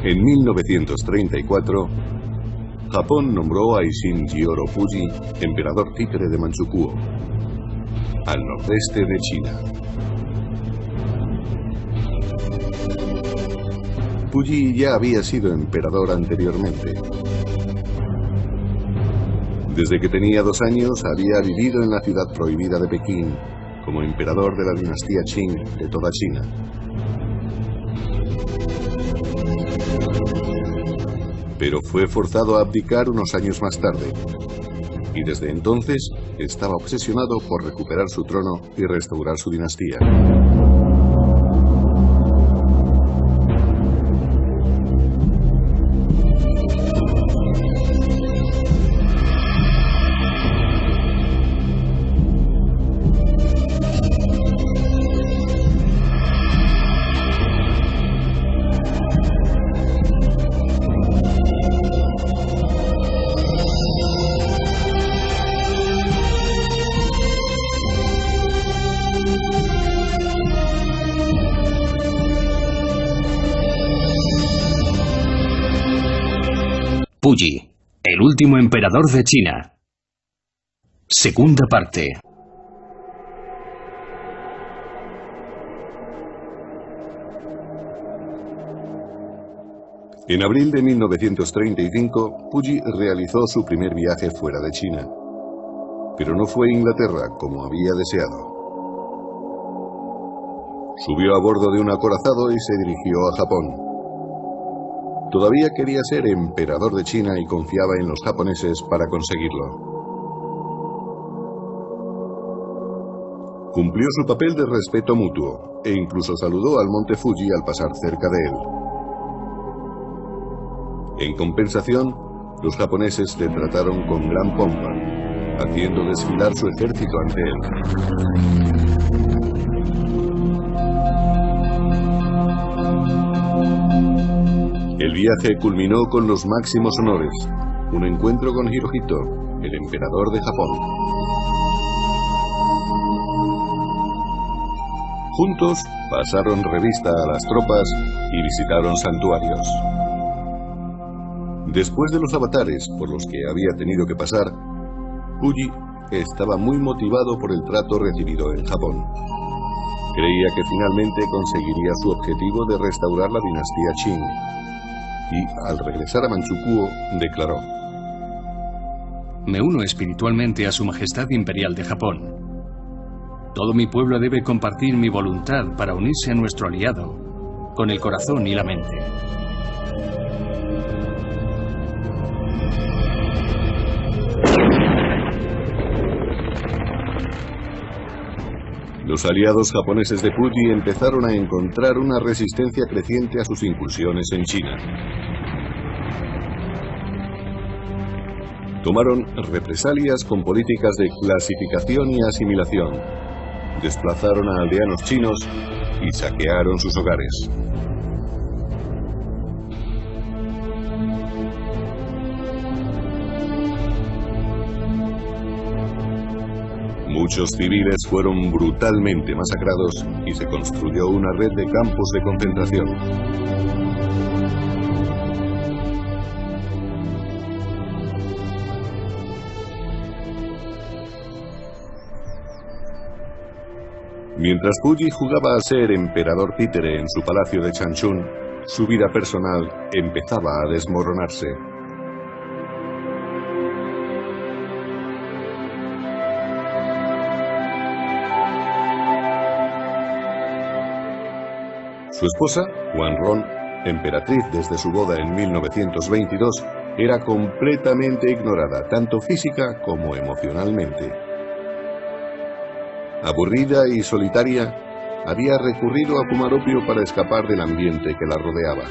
En 1934, Japón nombró a Isshin Jiro Puyi emperador títere de Manchukuo, al nordeste de China. Puyi ya había sido emperador anteriormente. Desde que tenía 2 años había vivido en la ciudad prohibida de Pekín como emperador de la dinastía Qing de toda China. Pero fue forzado a abdicar unos años más tarde, y desde entonces estaba obsesionado por recuperar su trono y restaurar su dinastía. Puyi, el último emperador de China. Segunda parte. En abril de 1935, Puyi realizó su primer viaje fuera de China, pero no fue a Inglaterra como había deseado. Subió a bordo de un acorazado y se dirigió a Japón. Todavía quería ser emperador de China y confiaba en los japoneses para conseguirlo. Cumplió su papel de respeto mutuo e incluso saludó al monte Fuji al pasar cerca de él. En compensación, los japoneses le trataron con gran pompa, haciendo desfilar su ejército ante él. El viaje culminó con los máximos honores, un encuentro con Hirohito, el emperador de Japón. Juntos pasaron revista a las tropas y visitaron santuarios. Después de los avatares por los que había tenido que pasar, Puyi estaba muy motivado por el trato recibido en Japón. Creía que finalmente conseguiría su objetivo de restaurar la dinastía Qing. Y, al regresar a Manchukuo, declaró: Me uno espiritualmente a Su Majestad Imperial de Japón. Todo mi pueblo debe compartir mi voluntad para unirse a nuestro aliado, con el corazón y la mente. Los aliados japoneses de Puyi empezaron a encontrar una resistencia creciente a sus incursiones en China. Tomaron represalias con políticas de clasificación y asimilación, desplazaron a aldeanos chinos y saquearon sus hogares. Muchos civiles fueron brutalmente masacrados y se construyó una red de campos de concentración. Mientras Puyi jugaba a ser emperador títere en su palacio de Changchun, su vida personal empezaba a desmoronarse. Su esposa, Wanron, emperatriz desde su boda en 1922, era completamente ignorada, tanto física como emocionalmente. Aburrida y solitaria, había recurrido a fumar opio para escapar del ambiente que la rodeaba.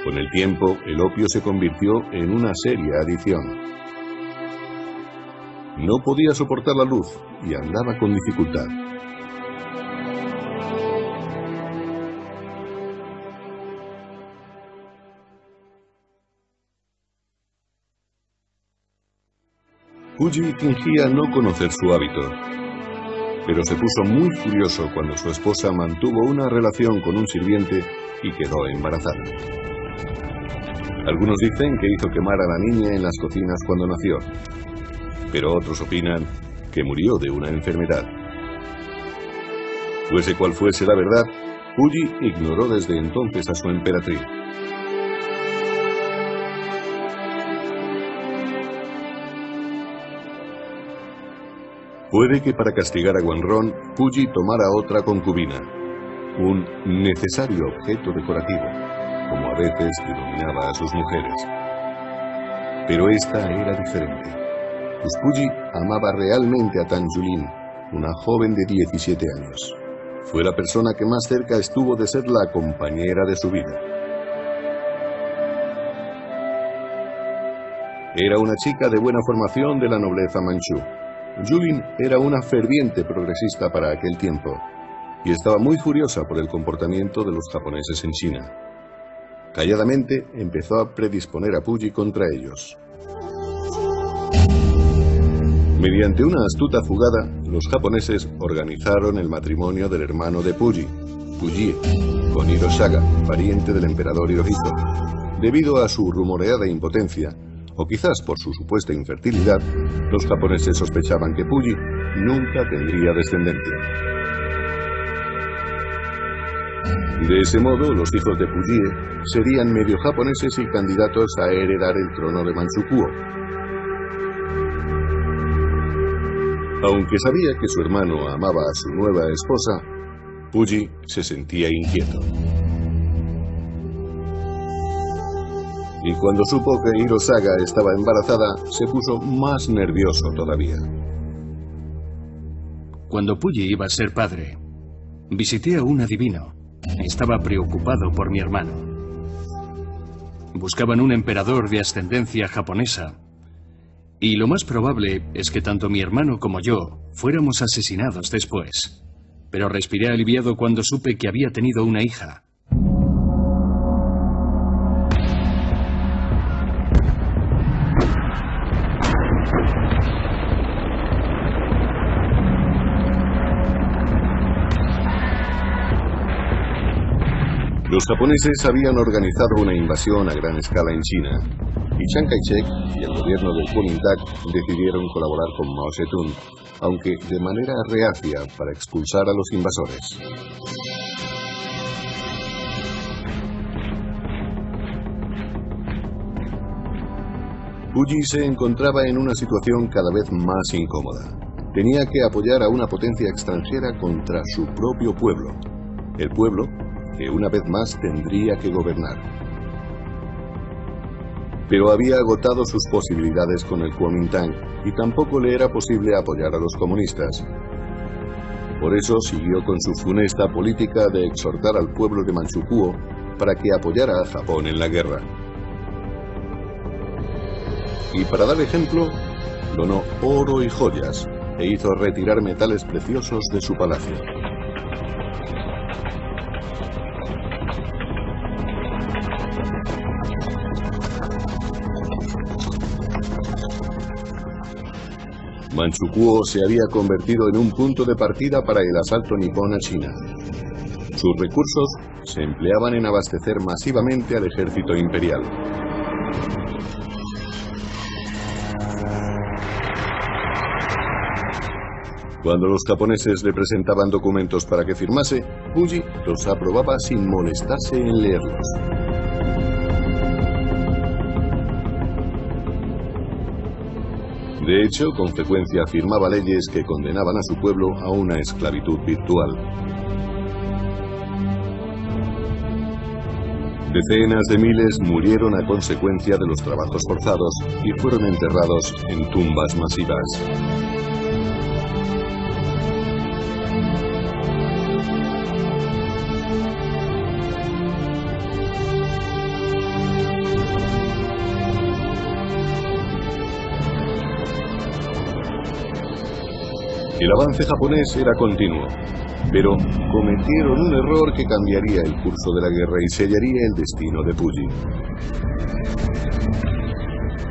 Con el tiempo, el opio se convirtió en una seria adicción. No podía soportar la luz y andaba con dificultad. Fuji fingía no conocer su hábito, pero se puso muy furioso cuando su esposa mantuvo una relación con un sirviente y quedó embarazada. Algunos dicen que hizo quemar a la niña en las cocinas cuando nació, pero otros opinan que murió de una enfermedad. Fuese cual fuese la verdad, Fuji ignoró desde entonces a su emperatriz. Puede que para castigar a Wanron, Fuji tomara otra concubina, un necesario objeto decorativo, como a veces denominaba a sus mujeres. Pero esta era diferente, pues Fuji amaba realmente a Tang Yulin, una joven de 17 años. Fue la persona que más cerca estuvo de ser la compañera de su vida. Era una chica de buena formación de la nobleza manchú. Yulin era una ferviente progresista para aquel tiempo y estaba muy furiosa por el comportamiento de los japoneses en China. Calladamente empezó a predisponer a Fuji contra ellos. Mediante una astuta jugada, los japoneses organizaron el matrimonio del hermano de Fuji, Fujie, con Hirosaga, pariente del emperador Hirohito. Debido a su rumoreada impotencia, o quizás por su supuesta infertilidad, los japoneses sospechaban que Fuji nunca tendría descendencia. De ese modo, los hijos de Fujie serían medio japoneses y candidatos a heredar el trono de Manchukuo. Aunque sabía que su hermano amaba a su nueva esposa, Fuji se sentía inquieto. Y cuando supo que Hirosaga estaba embarazada, se puso más nervioso todavía. Cuando Fuji iba a ser padre, visité a un adivino. Estaba preocupado por mi hermano. Buscaban un emperador de ascendencia japonesa. Y lo más probable es que tanto mi hermano como yo fuéramos asesinados después. Pero respiré aliviado cuando supe que había tenido una hija. Los japoneses habían organizado una invasión a gran escala en China, y Chiang Kai-shek y el gobierno del Kuomintang decidieron colaborar con Mao Zedong, aunque de manera reacia para expulsar a los invasores. Fuji se encontraba en una situación cada vez más incómoda. Tenía que apoyar a una potencia extranjera contra su propio pueblo, el pueblo que una vez más tendría que gobernar. Pero había agotado sus posibilidades con el Kuomintang y tampoco le era posible apoyar a los comunistas. Por eso siguió con su funesta política de exhortar al pueblo de Manchukuo para que apoyara a Japón en la guerra. Y para dar ejemplo, donó oro y joyas e hizo retirar metales preciosos de su palacio. Manchukuo se había convertido en un punto de partida para el asalto nipón a China. Sus recursos se empleaban en abastecer masivamente al ejército imperial. Cuando los japoneses le presentaban documentos para que firmase, Fuji los aprobaba sin molestarse en leerlos. De hecho, con frecuencia firmaba leyes que condenaban a su pueblo a una esclavitud virtual. Decenas de miles murieron a consecuencia de los trabajos forzados y fueron enterrados en tumbas masivas. El avance japonés era continuo, pero cometieron un error que cambiaría el curso de la guerra y sellaría el destino de Fuji.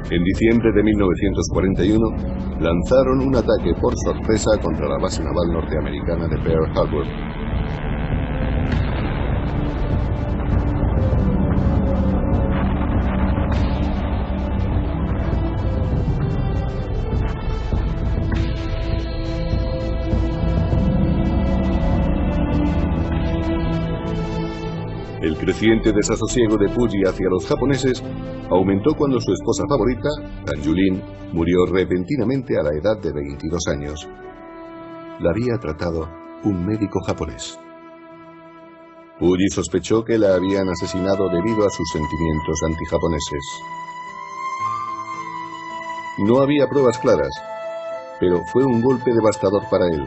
En diciembre de 1941, lanzaron un ataque por sorpresa contra la base naval norteamericana de Pearl Harbor. El creciente desasosiego de Puyi hacia los japoneses aumentó cuando su esposa favorita, Tan Yulin, murió repentinamente a la edad de 22 años. La había tratado un médico japonés. Puyi sospechó que la habían asesinado debido a sus sentimientos antijaponeses. No había pruebas claras, pero fue un golpe devastador para él.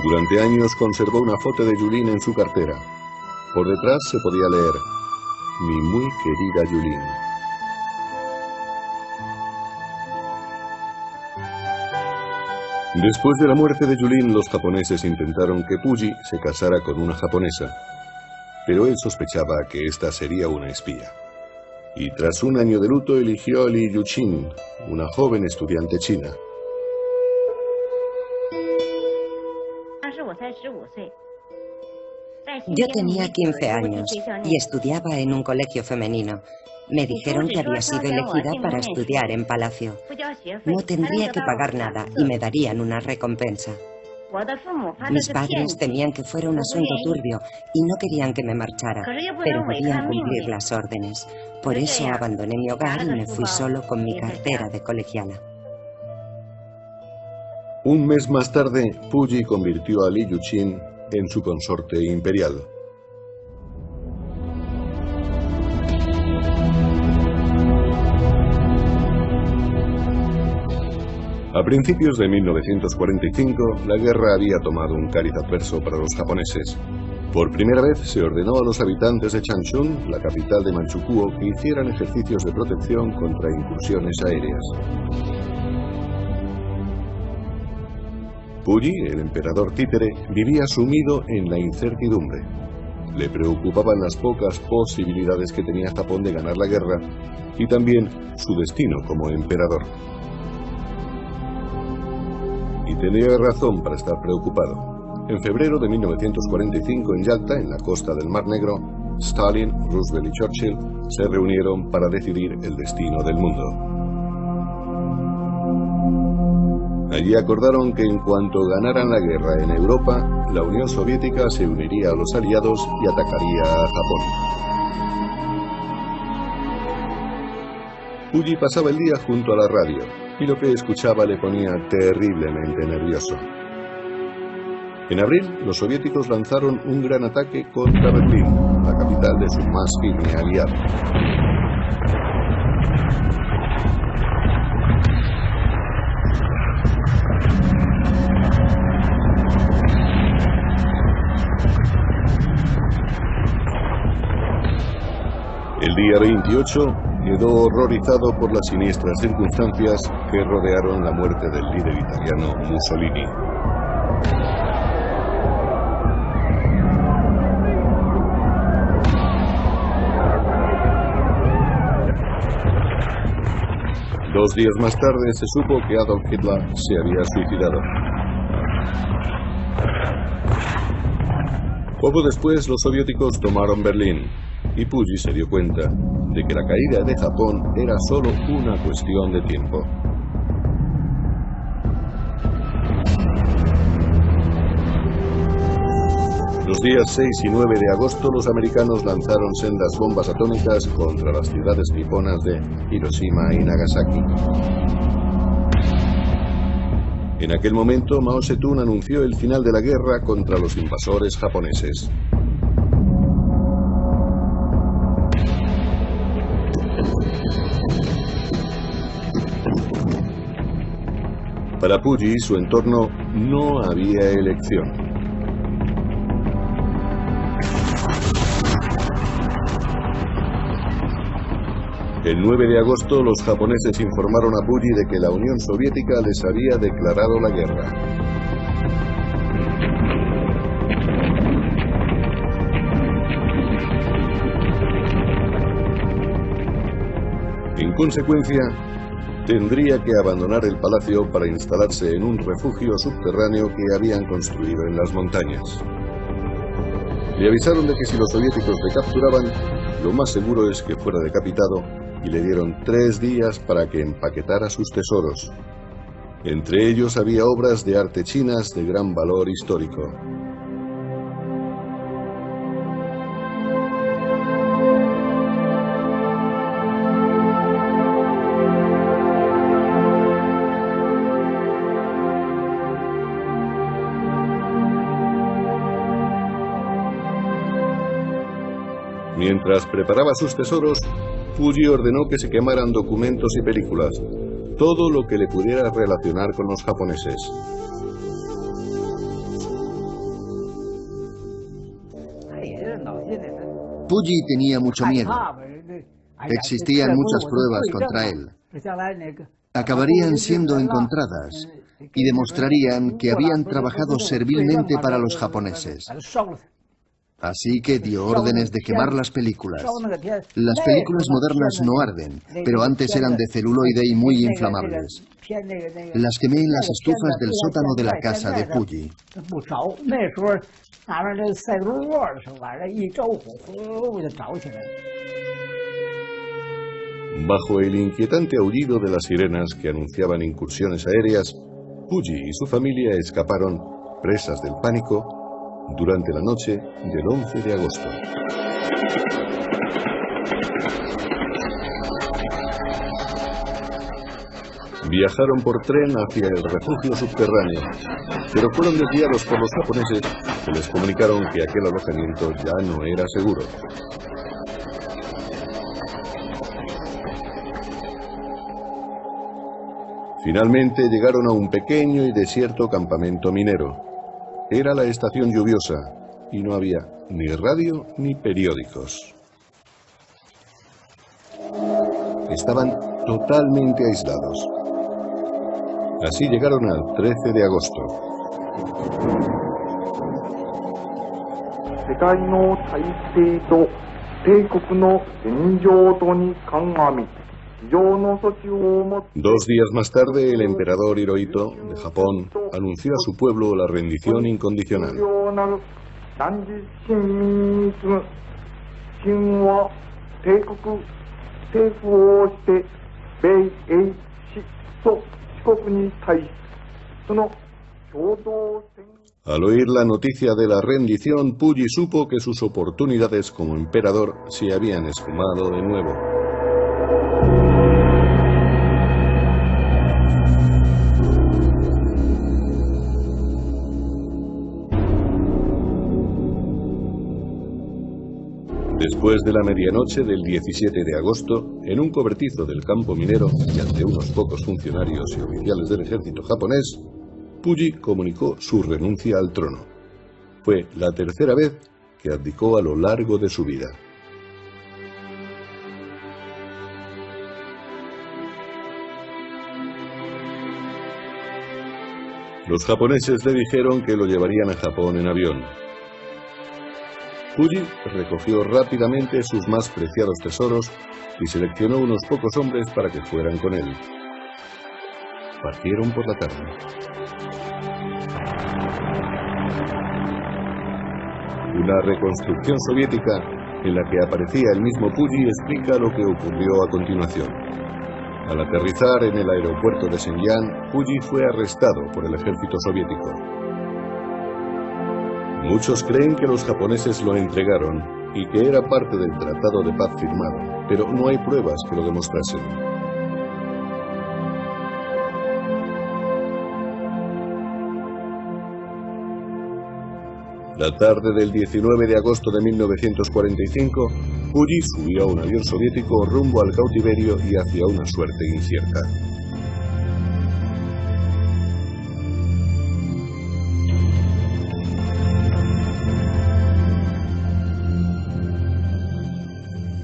Durante años conservó una foto de Yulin en su cartera. Por detrás se podía leer: "Mi muy querida Yulin". Después de la muerte de Yulin, los japoneses intentaron que Puyi se casara con una japonesa, pero él sospechaba que esta sería una espía. Y tras un año de luto eligió a Li Yuqin, una joven estudiante china. Yo tenía 15 años y estudiaba en un colegio femenino. Me dijeron que había sido elegida para estudiar en Palacio. No tendría que pagar nada y me darían una recompensa. Mis padres temían que fuera un asunto turbio y no querían que me marchara, pero debían cumplir las órdenes. Por eso abandoné mi hogar y me fui solo con mi cartera de colegiala. Un mes más tarde, Puyi convirtió a Li Yuqin en su consorte imperial. A principios de 1945, la guerra había tomado un cariz adverso para los japoneses. Por primera vez se ordenó a los habitantes de Changchun, la capital de Manchukuo, que hicieran ejercicios de protección contra incursiones aéreas. Puyi, el emperador títere, vivía sumido en la incertidumbre. Le preocupaban las pocas posibilidades que tenía Japón de ganar la guerra y también su destino como emperador. Y tenía razón para estar preocupado. En febrero de 1945, en Yalta, en la costa del Mar Negro, Stalin, Roosevelt y Churchill se reunieron para decidir el destino del mundo. Allí acordaron que en cuanto ganaran la guerra en Europa, la Unión Soviética se uniría a los aliados y atacaría a Japón. Puyi pasaba el día junto a la radio, y lo que escuchaba le ponía terriblemente nervioso. En abril, los soviéticos lanzaron un gran ataque contra Berlín, la capital de su más firme aliado. El día 28 quedó horrorizado por las siniestras circunstancias que rodearon la muerte del líder italiano Mussolini. Dos días más tarde se supo que Adolf Hitler se había suicidado. Poco después los soviéticos tomaron Berlín y Puyi se dio cuenta de que la caída de Japón era solo una cuestión de tiempo. Los días 6 y 9 de agosto los americanos lanzaron sendas bombas atómicas contra las ciudades niponas de Hiroshima y Nagasaki. En aquel momento Mao Zedong anunció el final de la guerra contra los invasores japoneses. Para Puyi y su entorno no había elección. El 9 de agosto los japoneses informaron a Puyi de que la Unión Soviética les había declarado la guerra. En consecuencia, Tendría que abandonar el palacio para instalarse en un refugio subterráneo que habían construido en las montañas. Le avisaron de que si los soviéticos le capturaban, lo más seguro es que fuera decapitado, y le dieron 3 días para que empaquetara sus tesoros. Entre ellos había obras de arte chinas de gran valor histórico. Mientras preparaba sus tesoros, Puyi ordenó que se quemaran documentos y películas, todo lo que le pudiera relacionar con los japoneses. Puyi tenía mucho miedo. Existían muchas pruebas contra él. Acabarían siendo encontradas y demostrarían que habían trabajado servilmente para los japoneses. Así que dio órdenes de quemar las películas. Las películas modernas no arden, pero antes eran de celuloide y muy inflamables. Las quemé en las estufas del sótano de la casa de Puyi. Bajo el inquietante aullido de las sirenas que anunciaban incursiones aéreas, Puyi y su familia escaparon, presas del pánico, durante la noche del 11 de agosto. Viajaron por tren hacia el refugio subterráneo, pero fueron desviados por los japoneses, que les comunicaron que aquel alojamiento ya no era seguro. Finalmente llegaron a un pequeño y desierto campamento minero. Era la estación lluviosa y no había ni radio ni periódicos. Estaban totalmente aislados. Así llegaron al 13 de agosto. Dos días más tarde, el emperador Hirohito de Japón anunció a su pueblo la rendición incondicional. Al oír la noticia de la rendición, Puyi supo que sus oportunidades como emperador se habían esfumado de nuevo. Después de la medianoche del 17 de agosto, en un cobertizo del campo minero y ante unos pocos funcionarios y oficiales del ejército japonés, Puyi comunicó su renuncia al trono. Fue la tercera vez que abdicó a lo largo de su vida. Los japoneses le dijeron que lo llevarían a Japón en avión. Puyi recogió rápidamente sus más preciados tesoros y seleccionó unos pocos hombres para que fueran con él. Partieron por la tarde. Una reconstrucción soviética en la que aparecía el mismo Puyi explica lo que ocurrió a continuación. Al aterrizar en el aeropuerto de Shenyang, Puyi fue arrestado por el ejército soviético. Muchos creen que los japoneses lo entregaron y que era parte del tratado de paz firmado, pero no hay pruebas que lo demostrasen. La tarde del 19 de agosto de 1945, Puyi subió a un avión soviético rumbo al cautiverio y hacia una suerte incierta.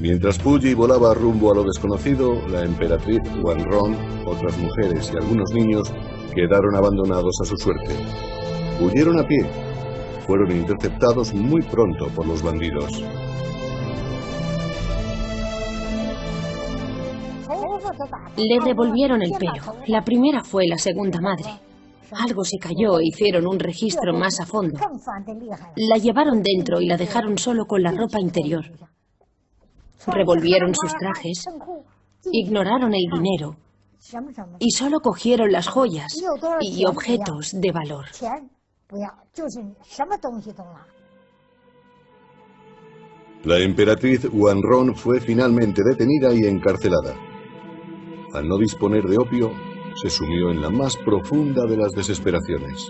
Mientras Puyi volaba rumbo a lo desconocido, la emperatriz Wanron, otras mujeres y algunos niños quedaron abandonados a su suerte. Huyeron a pie. Fueron interceptados muy pronto por los bandidos. Le revolvieron el pelo. La primera fue la segunda madre. Algo se cayó e hicieron un registro más a fondo. La llevaron dentro y la dejaron solo con la ropa interior. Revolvieron sus trajes, ignoraron el dinero y solo cogieron las joyas y objetos de valor. La emperatriz Wanron fue finalmente detenida y encarcelada. Al no disponer de opio, se sumió en la más profunda de las desesperaciones.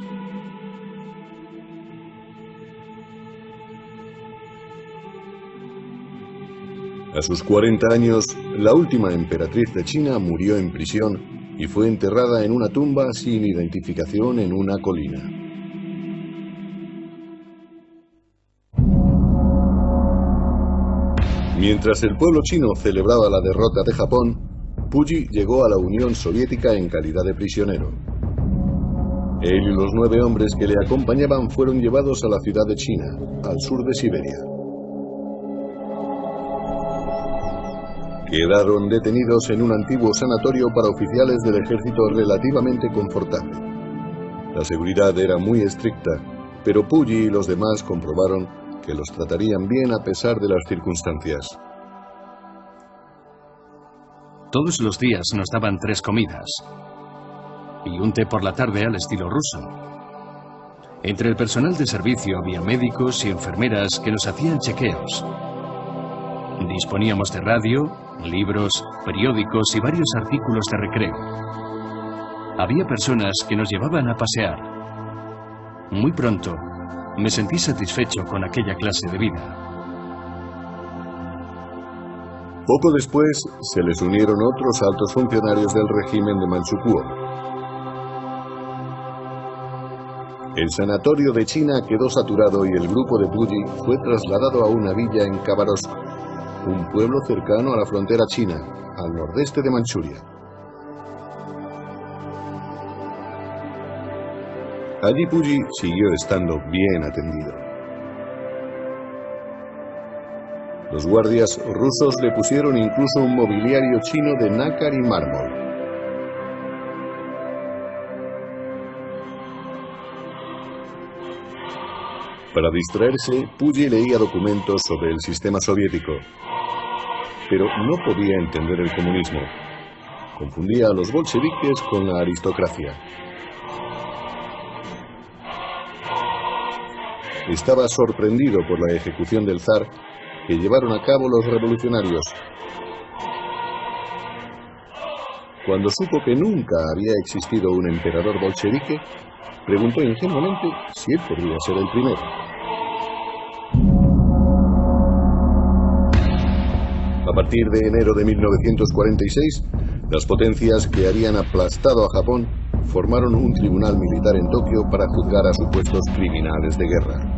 A sus 40 años, la última emperatriz de China murió en prisión y fue enterrada en una tumba sin identificación en una colina. Mientras el pueblo chino celebraba la derrota de Japón, Puyi llegó a la Unión Soviética en calidad de prisionero. Él y los 9 hombres que le acompañaban fueron llevados a la ciudad de China, al sur de Siberia. Quedaron detenidos en un antiguo sanatorio para oficiales del ejército relativamente confortable. La seguridad era muy estricta, pero Puyi y los demás comprobaron que los tratarían bien a pesar de las circunstancias. Todos los días nos daban 3 comidas y un té por la tarde al estilo ruso. Entre el personal de servicio había médicos y enfermeras que nos hacían chequeos. Disponíamos de radio, libros, periódicos y varios artículos de recreo. Había personas que nos llevaban a pasear. Muy pronto me sentí satisfecho con aquella clase de vida. Poco después se les unieron otros altos funcionarios del régimen de Manchukuo. El sanatorio de China quedó saturado y el grupo de Puyi fue trasladado a una villa en Khabarovsk, un pueblo cercano a la frontera china, al nordeste de Manchuria. Allí Puyi siguió estando bien atendido. Los guardias rusos le pusieron incluso un mobiliario chino de nácar y mármol. Para distraerse, Puyi leía documentos sobre el sistema soviético, pero no podía entender el comunismo. Confundía a los bolcheviques con la aristocracia. Estaba sorprendido por la ejecución del zar que llevaron a cabo los revolucionarios. Cuando supo que nunca había existido un emperador bolchevique, preguntó ingenuamente si él podría ser el primero. A partir de enero de 1946, las potencias que habían aplastado a Japón formaron un tribunal militar en Tokio para juzgar a supuestos criminales de guerra.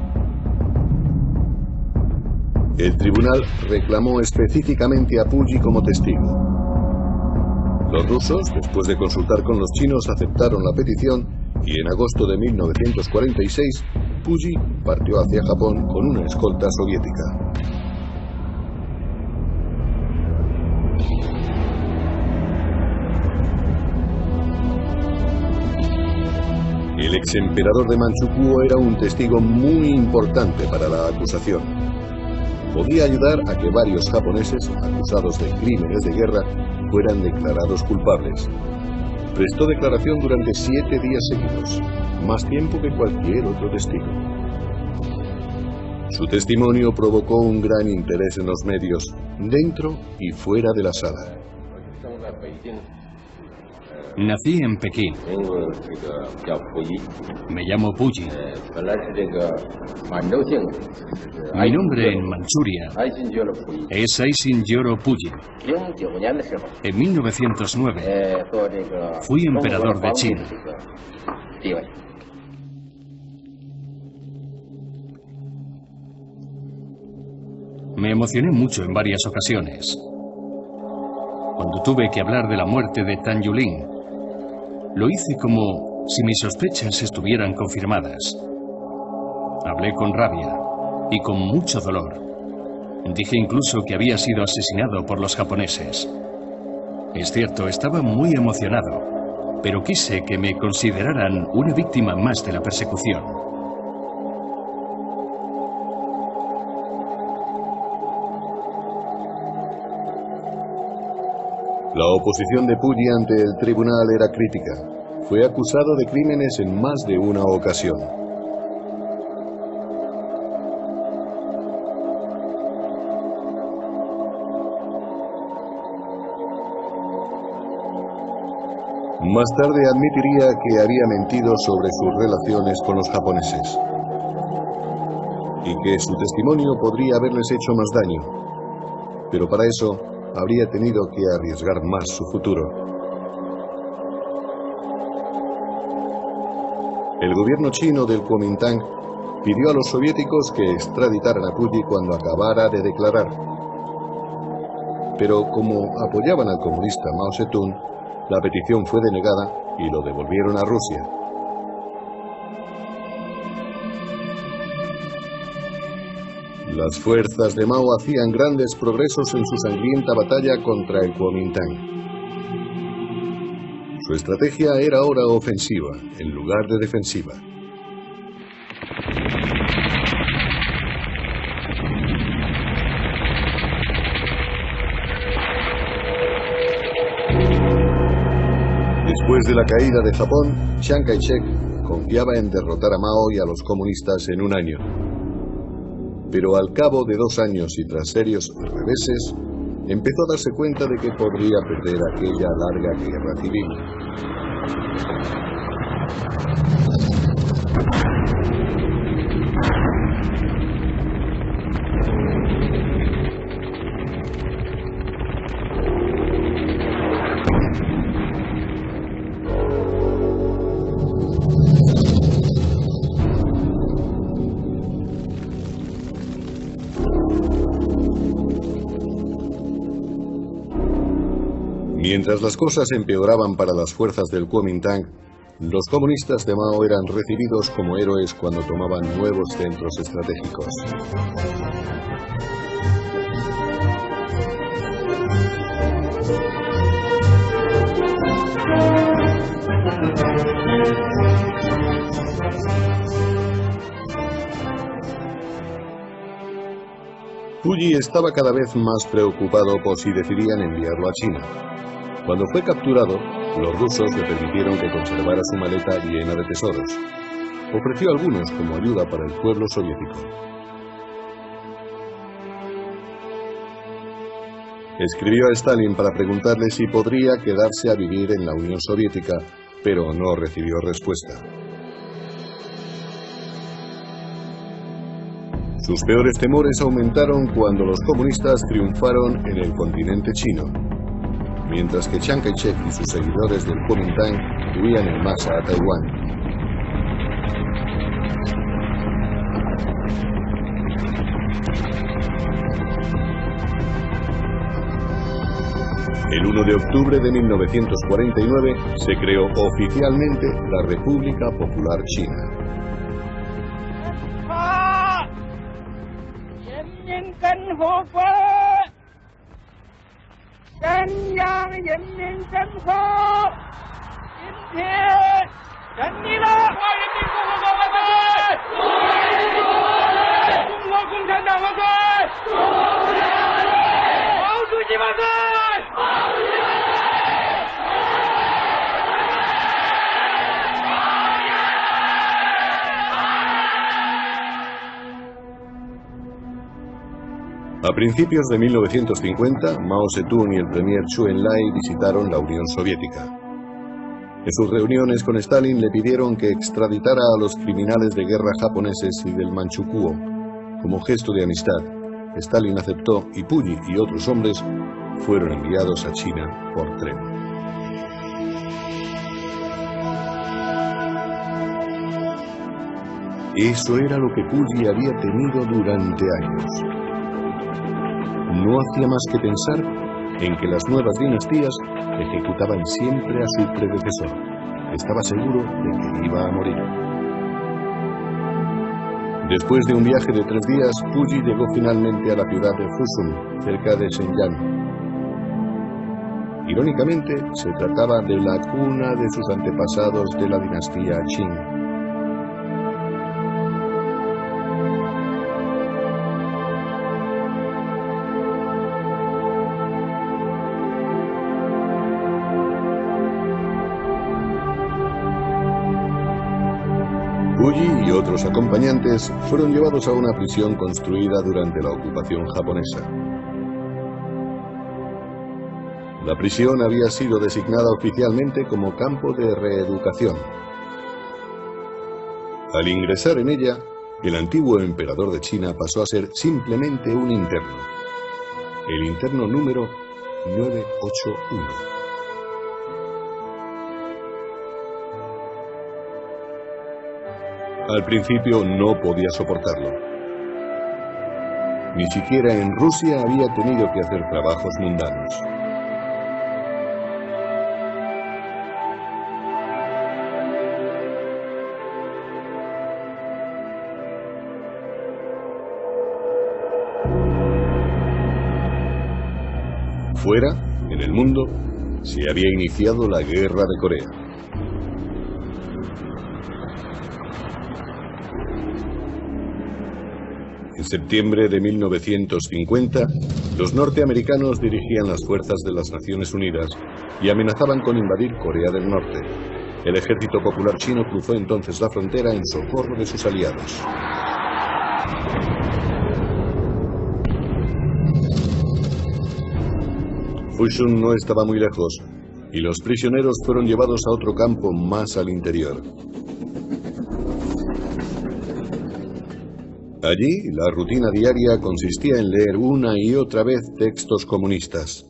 El tribunal reclamó específicamente a Puyi como testigo. Los rusos, después de consultar con los chinos, aceptaron la petición y en agosto de 1946, Puyi partió hacia Japón con una escolta soviética. El exemperador de Manchukuo era un testigo muy importante para la acusación. Podía ayudar a que varios japoneses acusados de crímenes de guerra fueran declarados culpables. Prestó declaración durante 7 días seguidos, más tiempo que cualquier otro testigo. Su testimonio provocó un gran interés en los medios, dentro y fuera de la sala. Nací en Pekín. Me llamo Puyi. Mi nombre en Manchuria es Aisin Yoro Puyi. En 1909 fui emperador de China. Me emocioné mucho en varias ocasiones. Cuando tuve que hablar de la muerte de Tang Yulin, lo hice como si mis sospechas estuvieran confirmadas. Hablé con rabia y con mucho dolor. Dije incluso que había sido asesinado por los japoneses. Es cierto, estaba muy emocionado, pero quise que me consideraran una víctima más de la persecución. La oposición de Puyi ante el tribunal era crítica. Fue acusado de crímenes en más de una ocasión. Más tarde admitiría que había mentido sobre sus relaciones con los japoneses y que su testimonio podría haberles hecho más daño, pero para eso habría tenido que arriesgar más su futuro. El gobierno chino del Kuomintang pidió a los soviéticos que extraditaran a Puyi cuando acabara de declarar, pero como apoyaban al comunista Mao Zedong, la petición fue denegada y lo devolvieron a Rusia. Las fuerzas de Mao hacían grandes progresos en su sangrienta batalla contra el Kuomintang. Su estrategia era ahora ofensiva, en lugar de defensiva. Después de la caída de Japón, Chiang Kai-shek confiaba en derrotar a Mao y a los comunistas en un año. Pero al cabo de 2 años y tras serios reveses, empezó a darse cuenta de que podría perder aquella larga guerra civil. Mientras las cosas empeoraban para las fuerzas del Kuomintang, los comunistas de Mao eran recibidos como héroes cuando tomaban nuevos centros estratégicos. Puyi estaba cada vez más preocupado por si decidían enviarlo a China. Cuando fue capturado, los rusos le permitieron que conservara su maleta llena de tesoros. Ofreció algunos como ayuda para el pueblo soviético. Escribió a Stalin para preguntarle si podría quedarse a vivir en la Unión Soviética, pero no recibió respuesta. Sus peores temores aumentaron cuando los comunistas triunfaron en el continente chino, mientras que Chiang Kai-shek y sus seguidores del Kuomintang huían en masa a Taiwán. El 1 de octubre de 1949 se creó oficialmente la República Popular China. A principios de 1950, Mao Zedong y el premier Zhou Enlai visitaron la Unión Soviética. En sus reuniones con Stalin le pidieron que extraditara a los criminales de guerra japoneses y del Manchukuo. Como gesto de amistad, Stalin aceptó y Puyi y otros hombres fueron enviados a China por tren. Eso era lo que Puyi había temido durante años. No hacía más que pensar en que las nuevas dinastías ejecutaban siempre a su predecesor. Estaba seguro de que iba a morir. Después de un viaje de 3 días, Puyi llegó finalmente a la ciudad de Fusun, cerca de Shenyang. Irónicamente, se trataba de la cuna de sus antepasados de la dinastía Qing. Puyi y otros acompañantes fueron llevados a una prisión construida durante la ocupación japonesa. La prisión había sido designada oficialmente como campo de reeducación. Al ingresar en ella, el antiguo emperador de China pasó a ser simplemente un interno. El interno número 981. Al principio no podía soportarlo. Ni siquiera en Rusia había tenido que hacer trabajos mundanos. Fuera, en el mundo, se había iniciado la Guerra de Corea. En septiembre de 1950, los norteamericanos dirigían las fuerzas de las Naciones Unidas y amenazaban con invadir Corea del Norte. El ejército popular chino cruzó entonces la frontera en socorro de sus aliados. Fushun no estaba muy lejos, y los prisioneros fueron llevados a otro campo más al interior. Allí, la rutina diaria consistía en leer una y otra vez textos comunistas.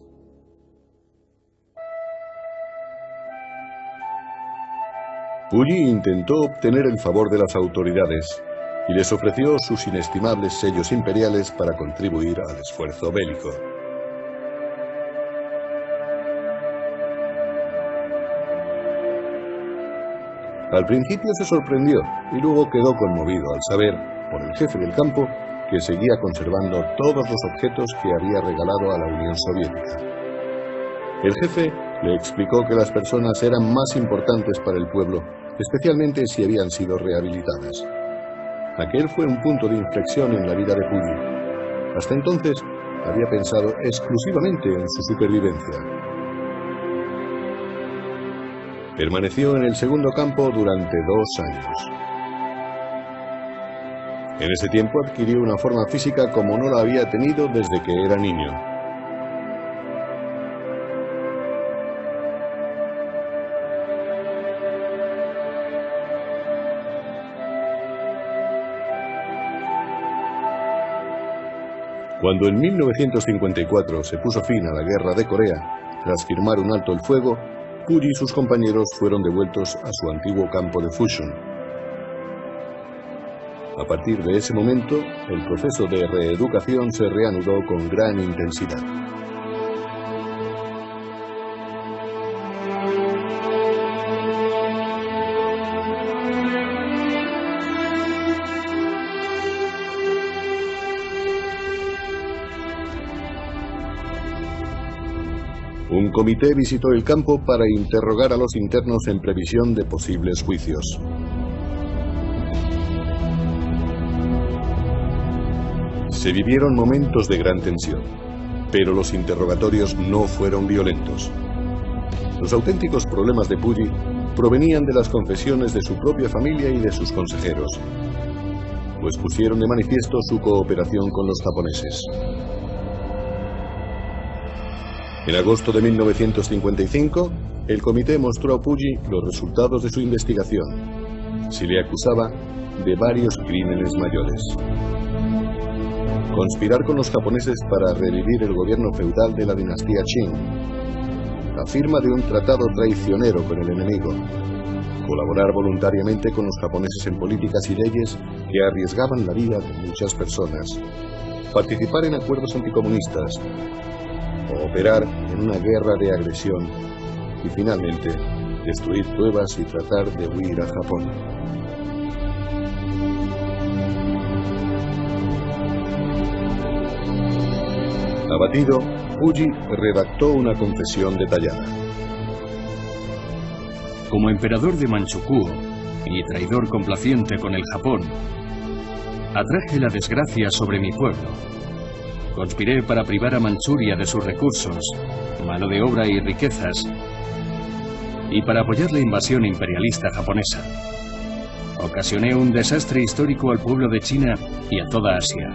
Puyi intentó obtener el favor de las autoridades y les ofreció sus inestimables sellos imperiales para contribuir al esfuerzo bélico. Al principio se sorprendió y luego quedó conmovido al saber, por el jefe del campo, que seguía conservando todos los objetos que había regalado a la Unión Soviética. El jefe le explicó que las personas eran más importantes para el pueblo, especialmente si habían sido rehabilitadas. Aquel fue un punto de inflexión en la vida de Puyi. Hasta entonces había pensado exclusivamente en su supervivencia. Permaneció en el segundo campo durante 2 años. En ese tiempo adquirió una forma física como no la había tenido desde que era niño. Cuando en 1954 se puso fin a la Guerra de Corea, tras firmar un alto el fuego, Puyi y sus compañeros fueron devueltos a su antiguo campo de Fushun. A partir de ese momento, el proceso de reeducación se reanudó con gran intensidad. Un comité visitó el campo para interrogar a los internos en previsión de posibles juicios. Se vivieron momentos de gran tensión, pero los interrogatorios no fueron violentos. Los auténticos problemas de Puyi provenían de las confesiones de su propia familia y de sus consejeros, pues pusieron de manifiesto su cooperación con los japoneses. En agosto de 1955, el comité mostró a Puyi los resultados de su investigación. Se le acusaba de varios crímenes mayores. Conspirar con los japoneses para revivir el gobierno feudal de la dinastía Qing. La firma de un tratado traicionero con el enemigo. Colaborar voluntariamente con los japoneses en políticas y leyes que arriesgaban la vida de muchas personas. Participar en acuerdos anticomunistas. Operar en una guerra de agresión. Y finalmente, destruir pruebas y tratar de huir a Japón. Abatido, Puyi redactó una confesión detallada. Como emperador de Manchukuo y traidor complaciente con el Japón, atraje la desgracia sobre mi pueblo. Conspiré para privar a Manchuria de sus recursos, mano de obra y riquezas, y para apoyar la invasión imperialista japonesa. Ocasioné un desastre histórico al pueblo de China y a toda Asia.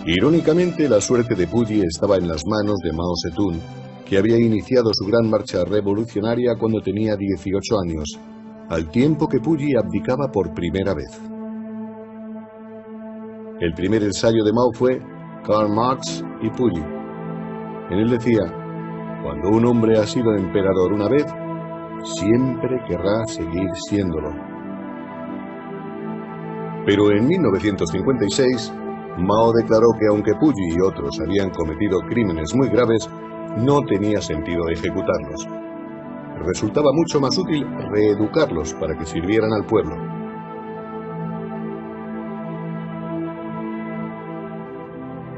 Irónicamente, la suerte de Puyi estaba en las manos de Mao Zedong, que había iniciado su gran marcha revolucionaria cuando tenía 18 años, al tiempo que Puyi abdicaba por primera vez. El primer ensayo de Mao fue Karl Marx y Puyi. En él decía: cuando un hombre ha sido emperador una vez, siempre querrá seguir siéndolo. Pero en 1956, Mao declaró que aunque Puyi y otros habían cometido crímenes muy graves, no tenía sentido ejecutarlos. Resultaba mucho más útil reeducarlos para que sirvieran al pueblo.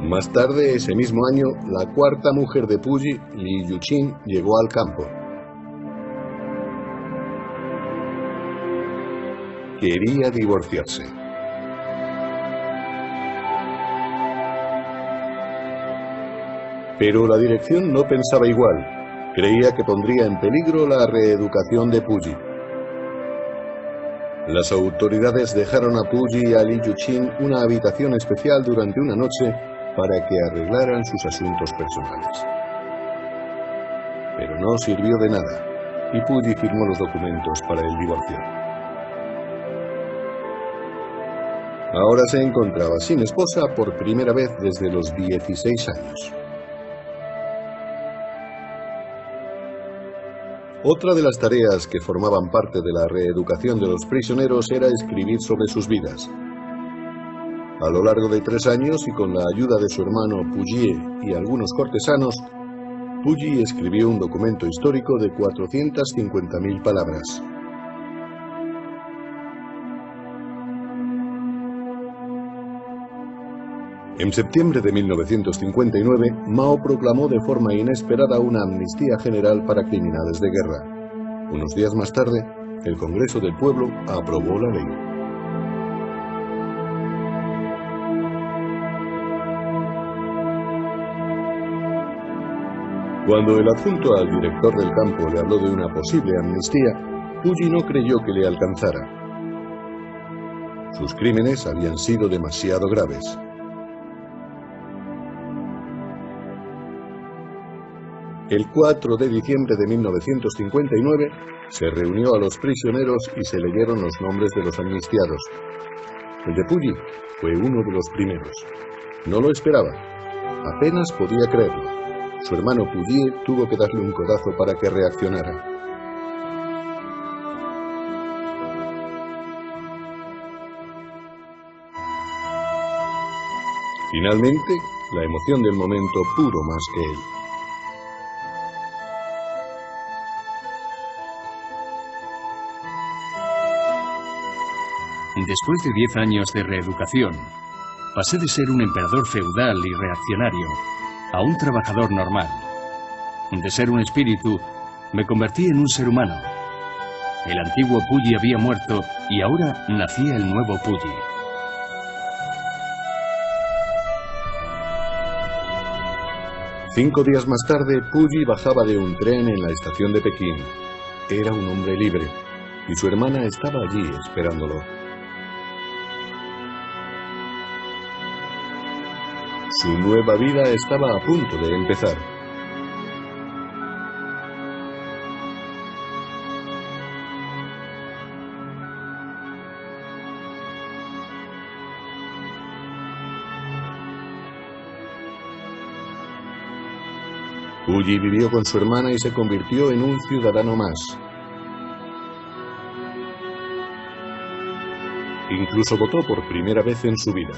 Más tarde, ese mismo año, la cuarta mujer de Puyi, Li Yuqin, llegó al campo. Quería divorciarse. Pero la dirección no pensaba igual. Creía que pondría en peligro la reeducación de Puyi. Las autoridades dejaron a Puyi y a Li Yuqin una habitación especial durante una noche para que arreglaran sus asuntos personales. Pero no sirvió de nada, y Puyi firmó los documentos para el divorcio. Ahora se encontraba sin esposa por primera vez desde los 16 años. Otra de las tareas que formaban parte de la reeducación de los prisioneros era escribir sobre sus vidas. A lo largo de 3 años y con la ayuda de su hermano Puyi y algunos cortesanos, Puyi escribió un documento histórico de 450.000 palabras. En septiembre de 1959, Mao proclamó de forma inesperada una amnistía general para criminales de guerra. Unos días más tarde, el Congreso del Pueblo aprobó la ley. Cuando el adjunto al director del campo le habló de una posible amnistía, Puyi no creyó que le alcanzara. Sus crímenes habían sido demasiado graves. El 4 de diciembre de 1959 se reunió a los prisioneros y se leyeron los nombres de los amnistiados. El de Puyi fue uno de los primeros. No lo esperaba. Apenas podía creerlo. Su hermano Puyi tuvo que darle un codazo para que reaccionara. Finalmente, la emoción del momento pudo más que él. Después de 10 años de reeducación, pasé de ser un emperador feudal y reaccionario a un trabajador normal. De ser un espíritu, me convertí en un ser humano. El antiguo Puyi había muerto y ahora nacía el nuevo Puyi. Cinco días más tarde, Puyi bajaba de un tren en la estación de Pekín. Era un hombre libre, y su hermana estaba allí esperándolo. Su nueva vida estaba a punto de empezar. Puyi vivió con su hermana y se convirtió en un ciudadano más. Incluso votó por primera vez en su vida.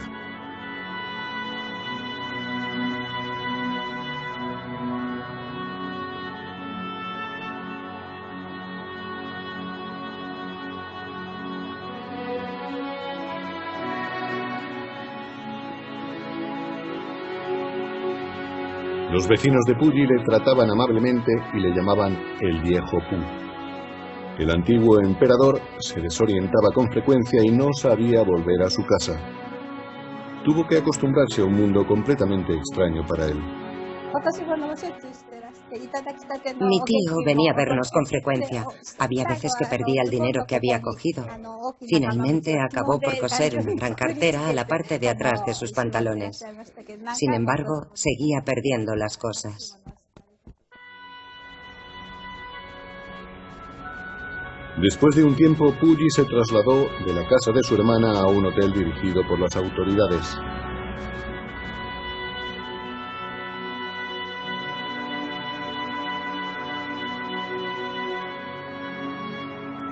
Los vecinos de Puyi le trataban amablemente y le llamaban el viejo Pu. El antiguo emperador se desorientaba con frecuencia y no sabía volver a su casa. Tuvo que acostumbrarse a un mundo completamente extraño para él. Mi tío venía a vernos con frecuencia. Había veces que perdía el dinero que había cogido. Finalmente acabó por coser una gran cartera a la parte de atrás de sus pantalones. Sin embargo, seguía perdiendo las cosas. Después de un tiempo, Puyi se trasladó de la casa de su hermana a un hotel dirigido por las autoridades.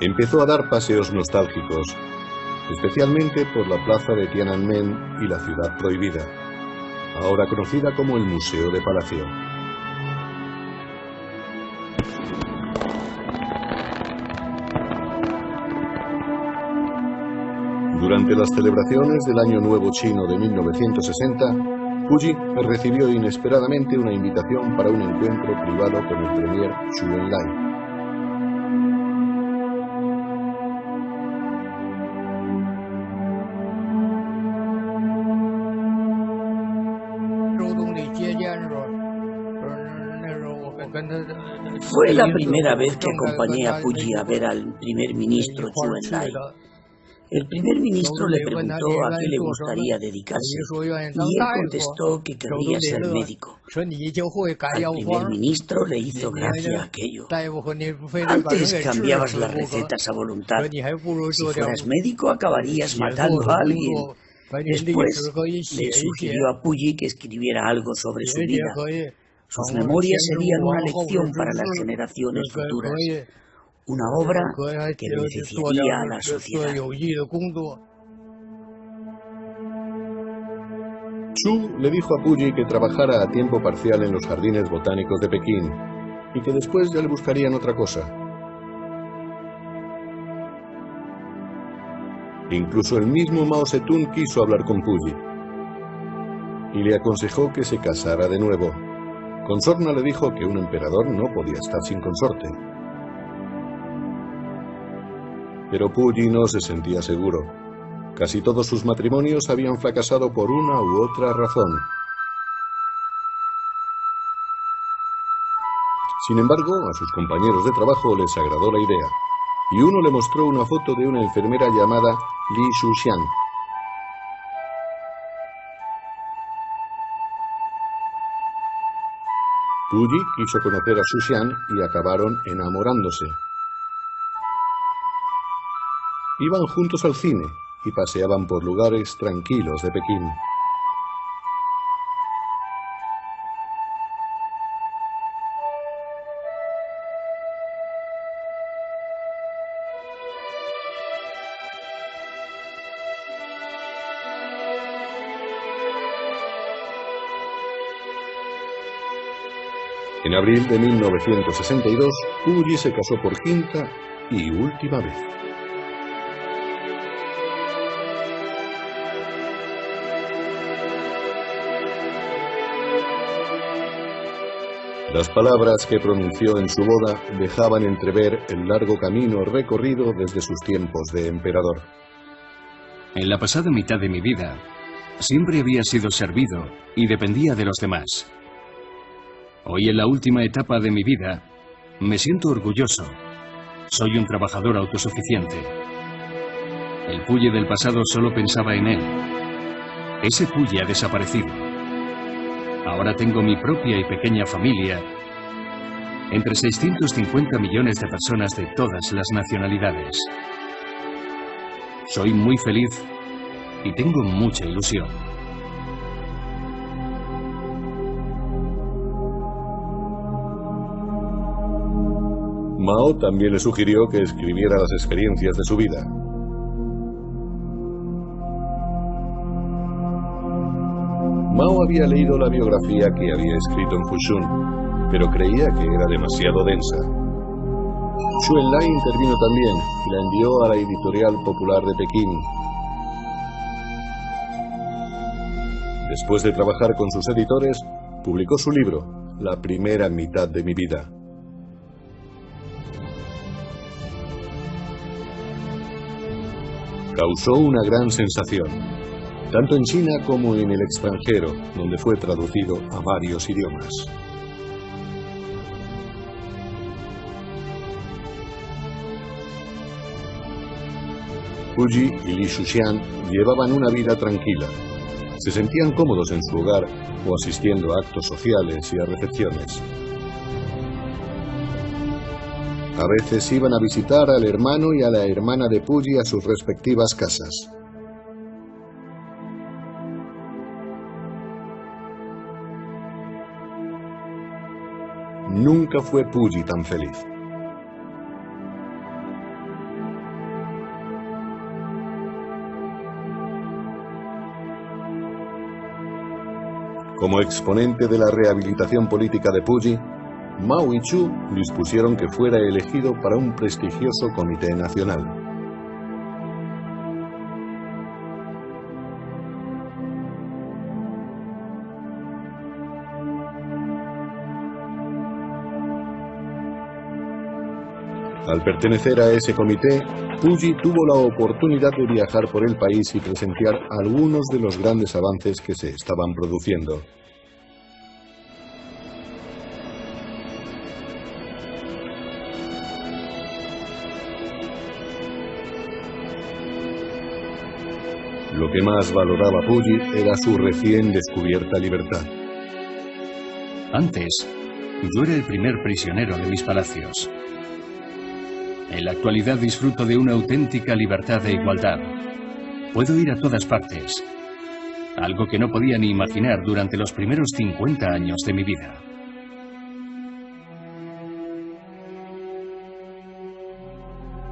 Empezó a dar paseos nostálgicos, especialmente por la plaza de Tiananmen y la ciudad prohibida, ahora conocida como el Museo de Palacio. Durante las celebraciones del Año Nuevo Chino de 1960, Puyi recibió inesperadamente una invitación para un encuentro privado con el premier Zhou Enlai. Fue la primera vez que acompañé a Puyi a ver al primer ministro Zhou Enlai. El primer ministro le preguntó a qué le gustaría dedicarse y él contestó que querría ser médico. Al primer ministro le hizo gracia aquello. Antes cambiabas las recetas a voluntad. Si fueras médico acabarías matando a alguien. Después le sugirió a Puyi que escribiera algo sobre su vida. Sus memorias serían una lección para las generaciones futuras. Una obra que beneficiaría a la sociedad. Zhu le dijo a Puyi que trabajara a tiempo parcial en los jardines botánicos de Pekín y que después ya le buscarían otra cosa. Incluso el mismo Mao Zedong quiso hablar con Puyi y le aconsejó que se casara de nuevo. Consorna le dijo que un emperador no podía estar sin consorte. Pero Puyi no se sentía seguro. Casi todos sus matrimonios habían fracasado por una u otra razón. Sin embargo, a sus compañeros de trabajo les agradó la idea, y uno le mostró una foto de una enfermera llamada Li Shuxian. Puyi quiso conocer a Shuxian y acabaron enamorándose. Iban juntos al cine y paseaban por lugares tranquilos de Pekín. En abril de 1962, Puyi se casó por quinta y última vez. Las palabras que pronunció en su boda dejaban entrever el largo camino recorrido desde sus tiempos de emperador. En la pasada mitad de mi vida, siempre había sido servido y dependía de los demás. Hoy, en la última etapa de mi vida, me siento orgulloso. Soy un trabajador autosuficiente. El Puyi del pasado solo pensaba en él. Ese Puyi ha desaparecido. Ahora tengo mi propia y pequeña familia, entre 650 millones de personas de todas las nacionalidades. Soy muy feliz y tengo mucha ilusión. Mao también le sugirió que escribiera las experiencias de su vida. Mao había leído la biografía que había escrito en Fushun, pero creía que era demasiado densa. Zhou Enlai intervino también y la envió a la Editorial Popular de Pekín. Después de trabajar con sus editores, publicó su libro, La primera mitad de mi vida. Causó una gran sensación, tanto en China como en el extranjero, donde fue traducido a varios idiomas. Puyi y Li Shuxian llevaban una vida tranquila. Se sentían cómodos en su hogar o asistiendo a actos sociales y a recepciones. A veces iban a visitar al hermano y a la hermana de Puyi a sus respectivas casas. Nunca fue Puyi tan feliz. Como exponente de la rehabilitación política de Puyi, Mao y Chu dispusieron que fuera elegido para un prestigioso comité nacional. Al pertenecer a ese comité, Puyi tuvo la oportunidad de viajar por el país y presenciar algunos de los grandes avances que se estaban produciendo. Lo que más valoraba Puyi era su recién descubierta libertad. Antes, yo era el primer prisionero de mis palacios. En la actualidad disfruto de una auténtica libertad e igualdad. Puedo ir a todas partes, algo que no podía ni imaginar durante los primeros 50 años de mi vida.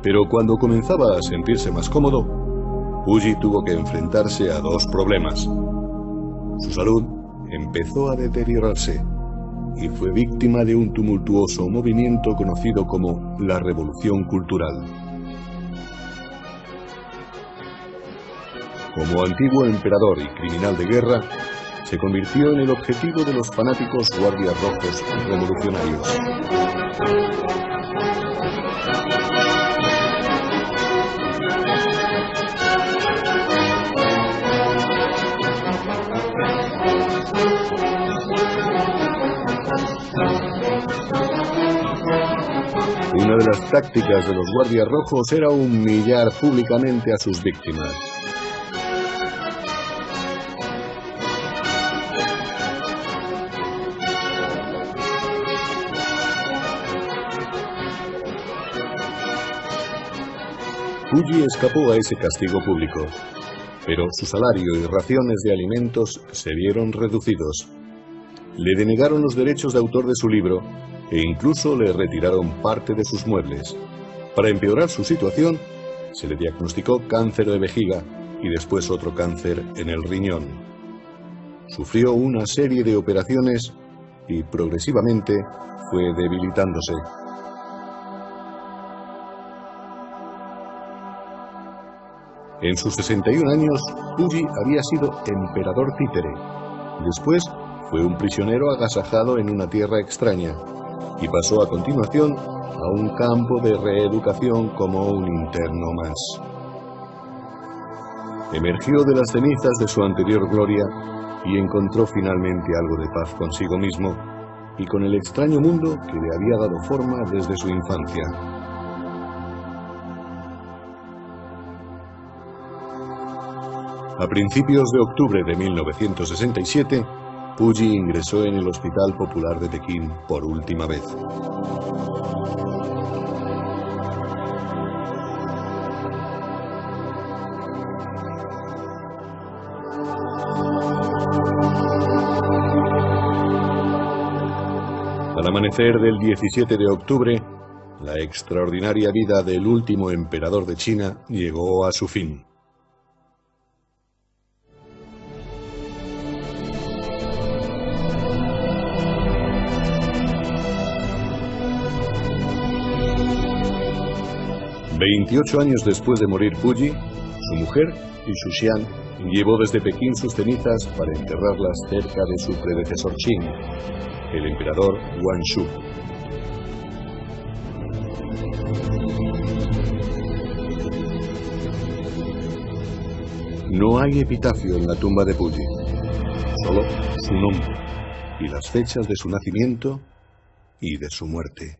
Pero cuando comenzaba a sentirse más cómodo, Puyi tuvo que enfrentarse a dos problemas. Su salud empezó a deteriorarse y fue víctima de un tumultuoso movimiento conocido como la Revolución Cultural. Como antiguo emperador y criminal de guerra, se convirtió en el objetivo de los fanáticos guardias rojos revolucionarios. Una de las tácticas de los guardias rojos era humillar públicamente a sus víctimas. Puyi escapó a ese castigo público, pero su salario y raciones de alimentos se vieron reducidos. Le denegaron los derechos de autor de su libro e incluso le retiraron parte de sus muebles. Para empeorar su situación, se le diagnosticó cáncer de vejiga y después otro cáncer en el riñón. Sufrió una serie de operaciones y progresivamente fue debilitándose. En sus 61 años, Puyi había sido emperador títere. Después fue un prisionero agasajado en una tierra extraña y pasó a continuación a un campo de reeducación como un interno más. Emergió de las cenizas de su anterior gloria y encontró finalmente algo de paz consigo mismo y con el extraño mundo que le había dado forma desde su infancia. A principios de octubre de 1967, Puyi ingresó en el Hospital Popular de Pekín por última vez. Al amanecer del 17 de octubre, la extraordinaria vida del último emperador de China llegó a su fin. «28 años después de morir Puyi, su mujer, Li Shuxian, Llevó desde Pekín sus cenizas para enterrarlas cerca de su predecesor Qin, el emperador Guangxu. No hay epitafio en la tumba de Puyi, solo su nombre y las fechas de su nacimiento y de su muerte.